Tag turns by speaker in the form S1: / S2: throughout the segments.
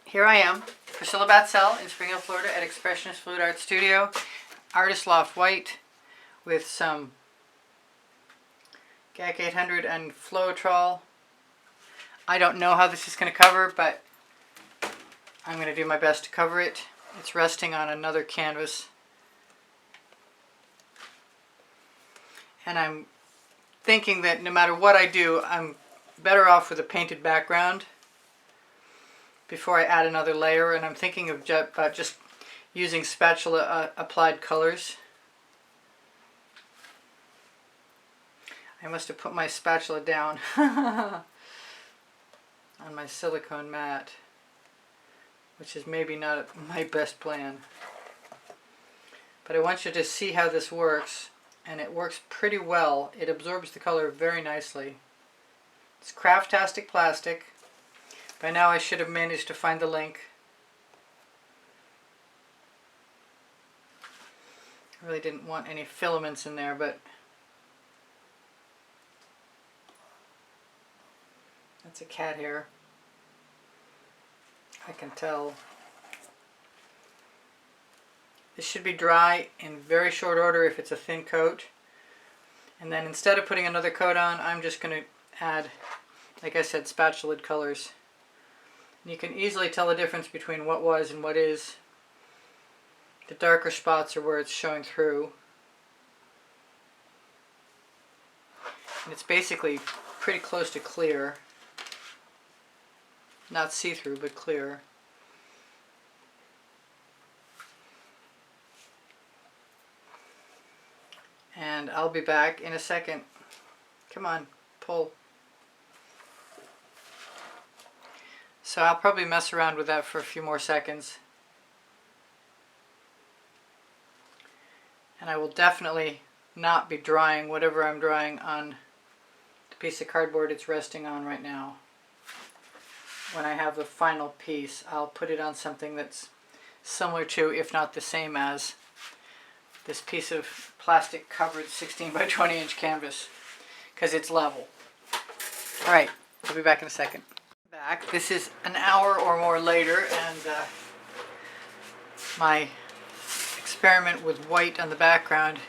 S1: Here I am, Priscilla Batzell in Spring Hill, Florida at Expressionist Fluid Art Studio. Artist Loft White with some GAC 800 and Floetrol. I don't know how this is going to cover, but I'm going to do my best to cover it. It's resting on another canvas. And I'm thinking that no matter what I do, I'm better off with a painted background before I add another layer, and I'm thinking of about just using spatula applied colors. I must have put my spatula down on my silicone mat, which is maybe not my best plan. But I want you to see how this works, and it works pretty well. It absorbs the color very nicely. It's Craftastic plastic. By now I should have managed to find the link. I really didn't want any filaments in there, but that's a cat hair. I can tell. This should be dry in very short order if it's a thin coat. And then instead of putting another coat on, I'm just going to add, like I said, spatulaed colors. You can easily tell the difference between what was and what is. The darker spots are where it's showing through. And it's basically pretty close to clear. Not see-through, but clear. And I'll be back in a second. Come on, pull. So I'll probably mess around with that for a few more seconds. And I will definitely not be drying whatever I'm drying on the piece of cardboard it's resting on right now. When I have the final piece, I'll put it on something that's similar to, if not the same as, this piece of plastic covered 16 by 20 inch canvas, because it's level. Alright, I'll be back in a second. Back. This is an hour or more later, and my experiment with white on the background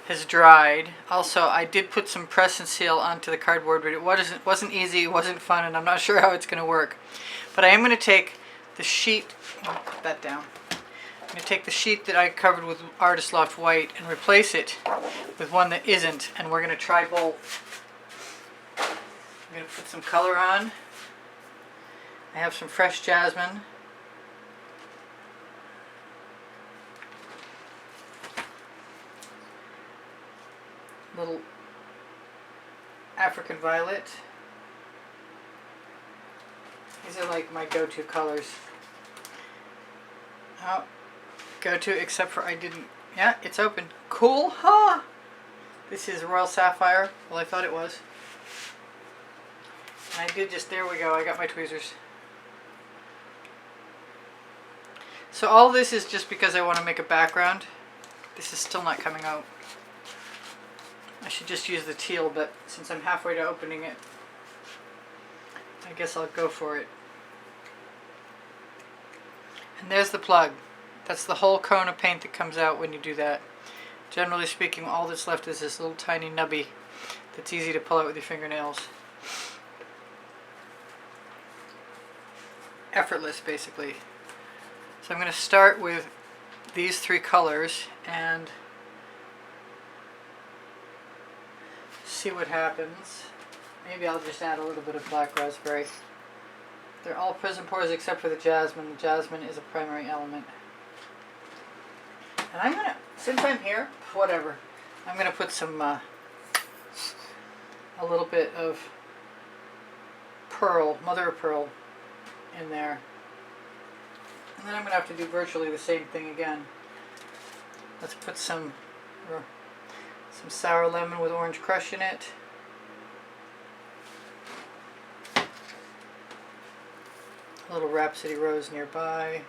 S1: has dried. Also, I did put some press and seal onto the cardboard, but it wasn't easy, it wasn't fun, and I'm not sure how it's going to work. But I am going to take the sheet, I'll put that down. I'm going to take the sheet that I covered with Artist Loft White and replace it with one that isn't, and we're going to try both. I'm going to put some color on. I have some fresh jasmine. Little African violet. These are like my go-to colors. Oh, go-to except for I didn't. Yeah, it's open. Cool, huh? This is Royal Sapphire. Well, I thought it was. And I did just, there we go, I got my tweezers. So all this is just because I want to make a background. This is still not coming out. I should just use the teal, but since I'm halfway to opening it, I guess I'll go for it. And there's the plug. That's the whole cone of paint that comes out when you do that. Generally speaking, all that's left is this little tiny nubby that's easy to pull out with your fingernails. Effortless, basically. So I'm going to start with these three colors and see what happens. Maybe I'll just add a little bit of black raspberry. They're all Prizm pours except for the jasmine. The jasmine is a primary element. And I'm going to, since I'm here, whatever, I'm going to put some, a little bit of pearl, mother of pearl in there. And then I'm going to have to do virtually the same thing again. Let's put some sour lemon with orange crush in it. A little Rhapsody rose nearby.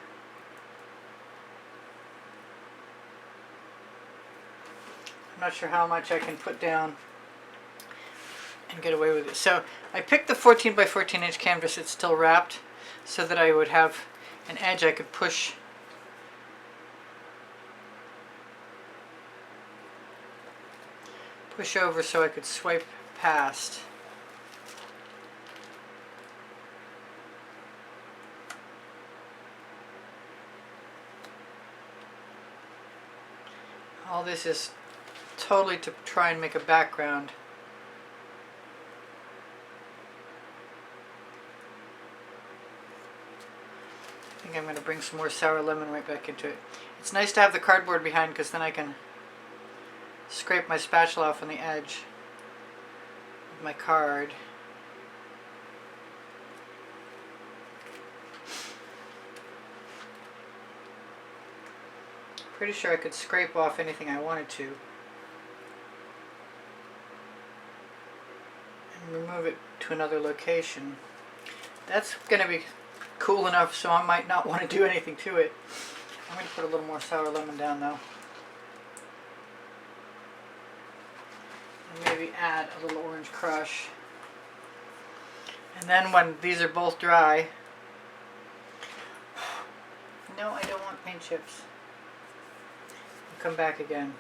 S1: I'm not sure how much I can put down and get away with it. So I picked the 14 by 14 inch canvas. It's still wrapped. so that I would have an edge I could push over so I could swipe past. All this is totally to try and make a background. I think I'm going to bring some more sour lemon right back into it. It's nice to have the cardboard behind because then I can scrape my spatula off on the edge of my card. Pretty sure I could scrape off anything I wanted to and remove it to another location. That's going to be cool enough so I might not want to do anything to it. I'm going to put a little more sour lemon down though. And maybe add a little orange crush. And then when these are both dry, no, I don't want paint chips. Come back again.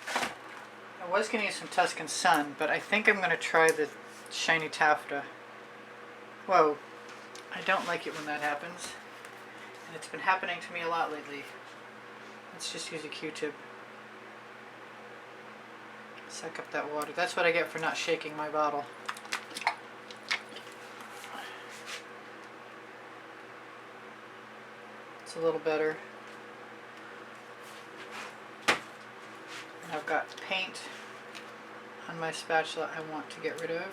S1: I was going to use some Tuscan Sun, but I think I'm going to try the shiny taffeta. Whoa, I don't like it when that happens. And it's been happening to me a lot lately. Let's just use a Q-tip. Suck up that water. That's what I get for not shaking my bottle. A little better. And I've got paint on my spatula I want to get rid of.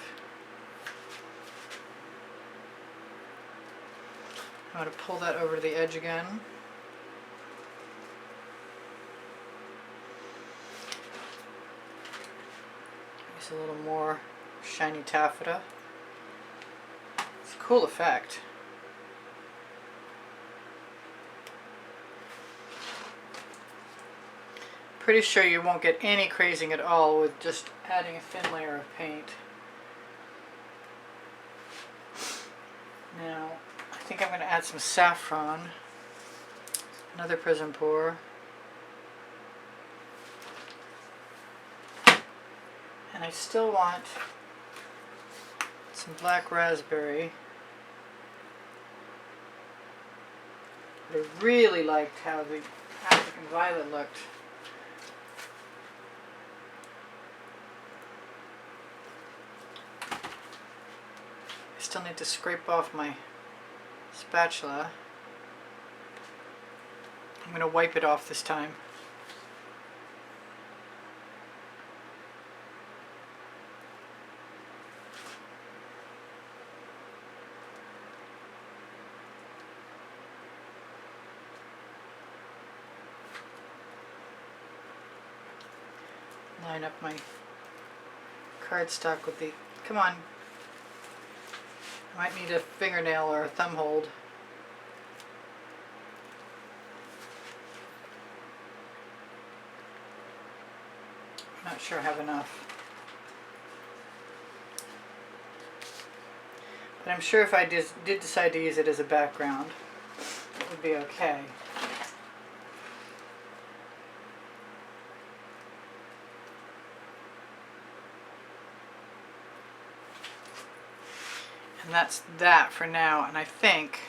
S1: I'm going to pull that over to the edge again. Use a little more shiny taffeta. It's a cool effect. Pretty sure you won't get any crazing at all with just adding a thin layer of paint. Now, I think I'm going to add some saffron. Another prism pour. And I still want some black raspberry. I really liked how the African violet looked. Still need to scrape off my spatula. I'm going to wipe it off this time. Line up my cardstock with the, come on. I might need a fingernail or a thumb hold. I'm not sure I have enough. But I'm sure if I did decide to use it as a background, it would be okay. And that's that for now, and I think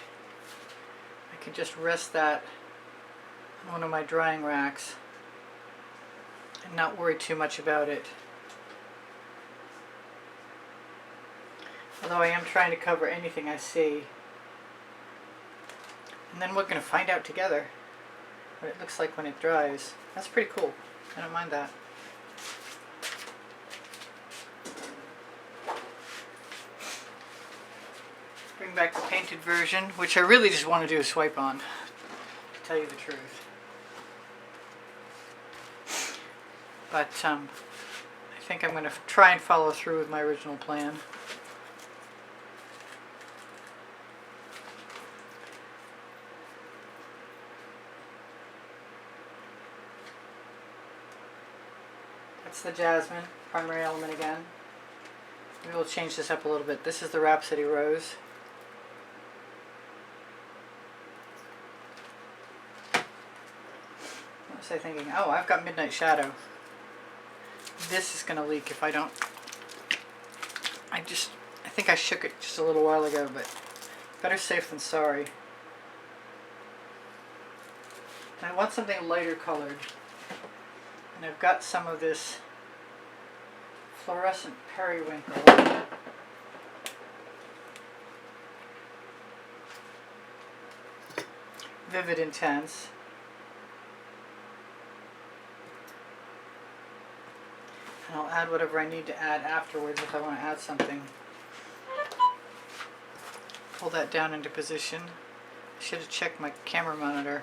S1: I can just rest that on one of my drying racks and not worry too much about it. Although I am trying to cover anything I see. And then we're going to find out together what it looks like when it dries. That's pretty cool. I don't mind that. Bring back the painted version, which I really just want to do a swipe on, to tell you the truth. But I think I'm going to try and follow through with my original plan. That's the Jasmine, primary element again. Maybe we'll change this up a little bit. This is the Rhapsody Rose. What was I thinking? Oh, I've got Midnight Shadow. This is going to leak if I don't. I think I shook it just a little while ago, but better safe than sorry. And I want something lighter colored. And I've got some of this fluorescent periwinkle. Vivid Intense. And I'll add whatever I need to add afterwards if I want to add something. Pull that down into position. I should have checked my camera monitor.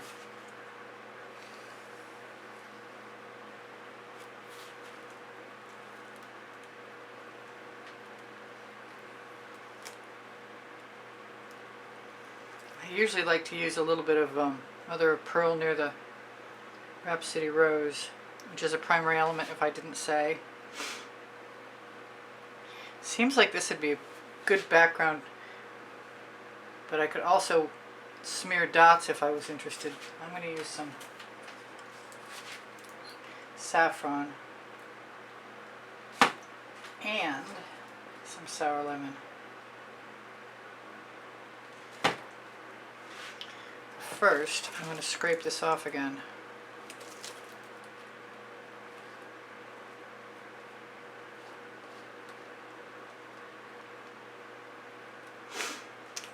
S1: I usually like to use a little bit of mother of pearl near the Rhapsody Rose, which is a primary element if I didn't say. Seems like this would be a good background, but I could also smear dots if I was interested. I'm going to use some saffron and some sour lemon. First, I'm going to scrape this off again.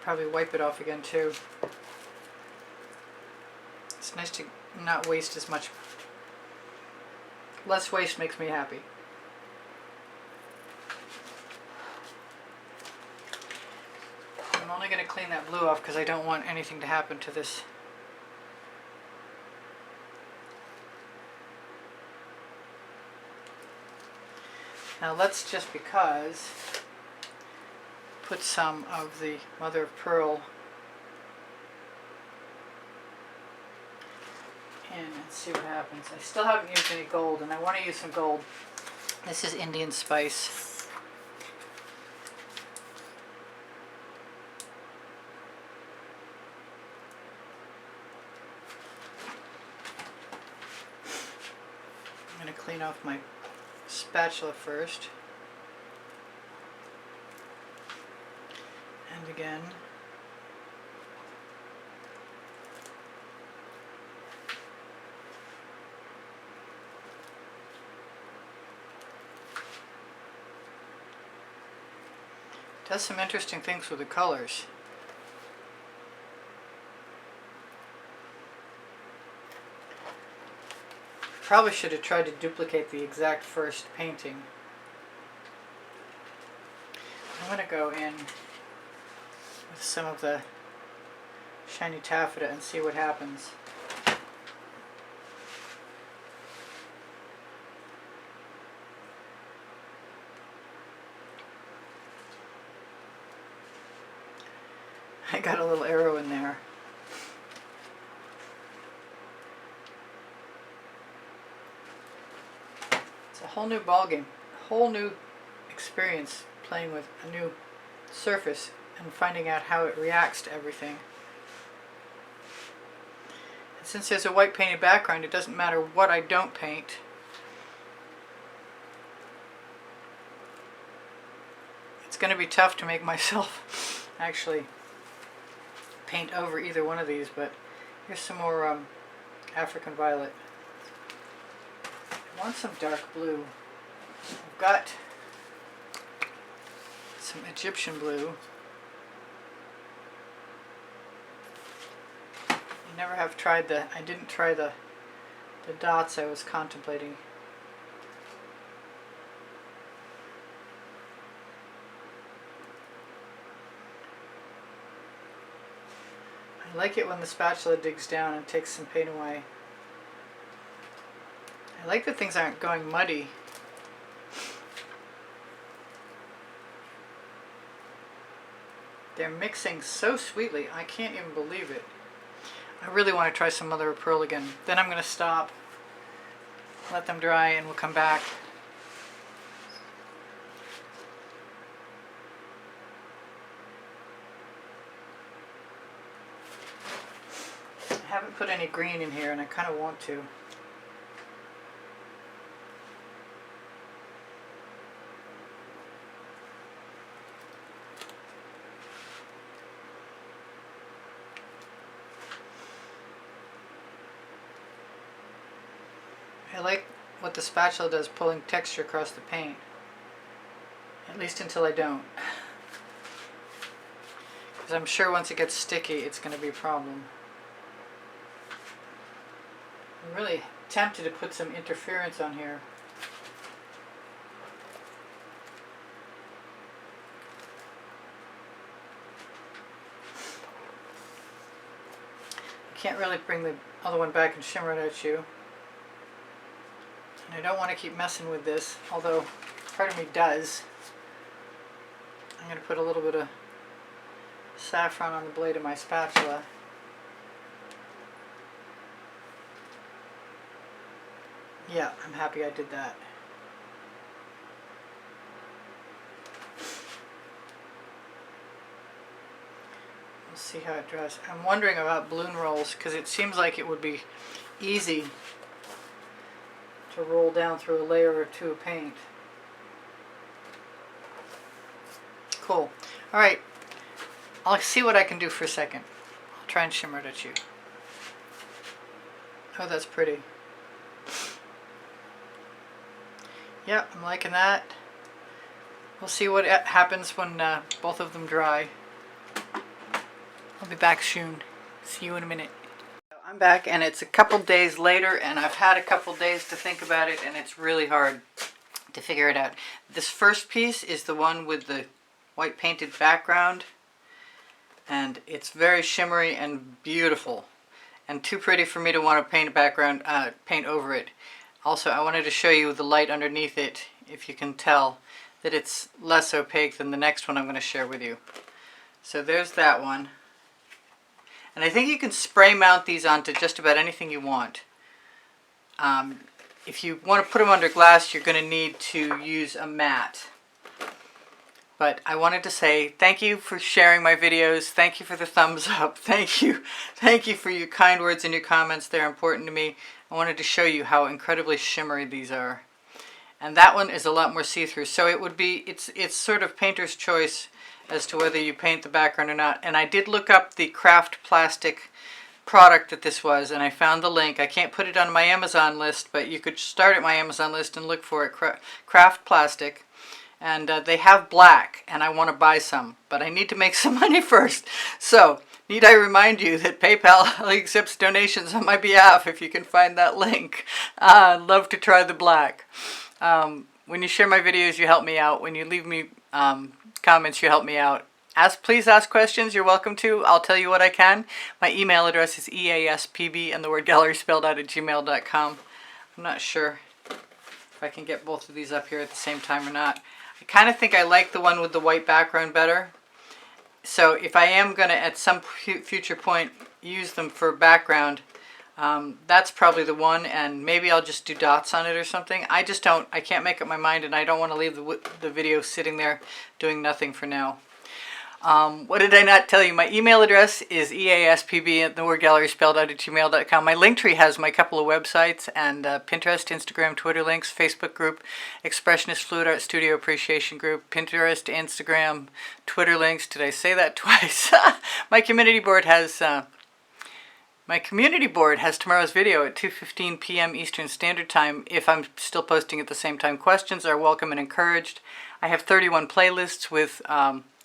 S1: Probably wipe it off again too. It's nice to not waste as much. Less waste makes me happy. I'm only going to clean that blue off because I don't want anything to happen to this. Now let's just because put some of the mother of pearl in and see what happens. I still haven't used any gold and I want to use some gold. This is Indian Spice. I'm going to clean off my spatula first. And again. Does some interesting things with the colors. Probably should have tried to duplicate the exact first painting. I'm going to go in with some of the shiny taffeta and see what happens. I got a little arrow in there. It's a whole new ballgame, a whole new experience playing with a new surface and finding out how it reacts to everything. And since there's a white painted background, it doesn't matter what I don't paint. It's going to be tough to make myself actually paint over either one of these, but here's some more African Violet. I want some dark blue. I've got some Egyptian blue. I didn't try the dots I was contemplating. I like it when the spatula digs down and takes some paint away. I like that things aren't going muddy. They're mixing so sweetly, I can't even believe it. I really want to try some mother of pearl again. Then I'm going to stop, let them dry, and we'll come back. put any green in here, and I kind of want to. I like what the spatula does, pulling texture across the paint. At least until I don't. Because I'm sure once it gets sticky, it's going to be a problem. I'm really tempted to put some interference on here. I can't really bring the other one back and shimmer it at you. And I don't want to keep messing with this, although part of me does. I'm going to put a little bit of saffron on the blade of my spatula. Yeah, I'm happy I did that. We'll see how it dries. I'm wondering about balloon rolls because it seems like it would be easy to roll down through a layer or two of paint. Cool. Alright, I'll see what I can do for a second. I'll try and shimmer it at you. Oh, that's pretty. Yep, I'm liking that. We'll see what happens when both of them dry. I'll be back soon. See you in a minute. I'm back, and it's a couple days later, and I've had a couple days to think about it, and it's really hard to figure it out. This first piece is the one with the white painted background, and it's very shimmery and beautiful, and too pretty for me to want to paint a background, paint over it. Also, I wanted to show you the light underneath it, if you can tell that it's less opaque than the next one I'm going to share with you. So there's that one. And I think you can spray mount these onto just about anything you want. If you want to put them under glass, you're going to need to use a mat. But I wanted to say thank you for sharing my videos. Thank you for the thumbs up. Thank you for your kind words and your comments. They're important to me. I wanted to show you how incredibly shimmery these are. And that one is a lot more see-through. So it would be, it's sort of painter's choice as to whether you paint the background or not. And I did look up the craft plastic product that this was, and I found the link. I can't put it on my Amazon list, but you could start at my Amazon list and look for it, craft plastic. And they have black, and I want to buy some, but I need to make some money first. So, need I remind you that PayPal accepts donations on my behalf if you can find that link. I'd love to try the black. When you share my videos, you help me out. When you leave me comments, you help me out. Please ask questions. You're welcome to. I'll tell you what I can. My email address is easpb and the word gallery spelled out at gmail.com. I'm not sure if I can get both of these up here at the same time or not. I kind of think I like the one with the white background better. So if I am going to at some future point use them for background, that's probably the one, and maybe I'll just do dots on it or something. I can't make up my mind, and I don't want to leave the video sitting there doing nothing for now. What did I not tell you? My email address is easpb at the word gallery spelled out at gmail.com. My Linktree has my couple of websites and Pinterest, Instagram, Twitter links, Facebook group, Expressionist Fluid Art Studio Appreciation Group, Pinterest, Instagram, Twitter links. Did I say that twice? My community board has tomorrow's video at 2:15 p.m. Eastern Standard Time. If I'm still posting at the same time, questions are welcome and encouraged. I have 31 playlists with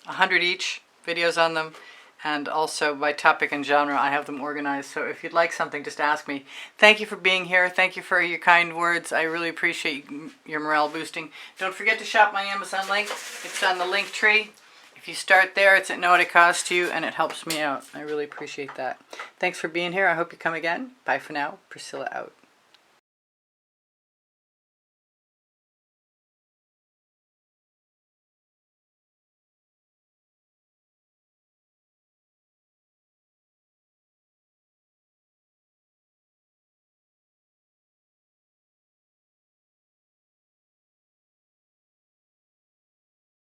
S1: 100 each videos on them, and also by topic and genre I have them organized. So if you'd like something, just ask me. Thank you for being here. Thank you for your kind words. I really appreciate your morale boosting. Don't forget to shop my Amazon link. It's on the Linktree. If you start there, it's at no extra cost to you, and it helps me out. I really appreciate that. Thanks for being here. I hope you come again. Bye for now. Priscilla out.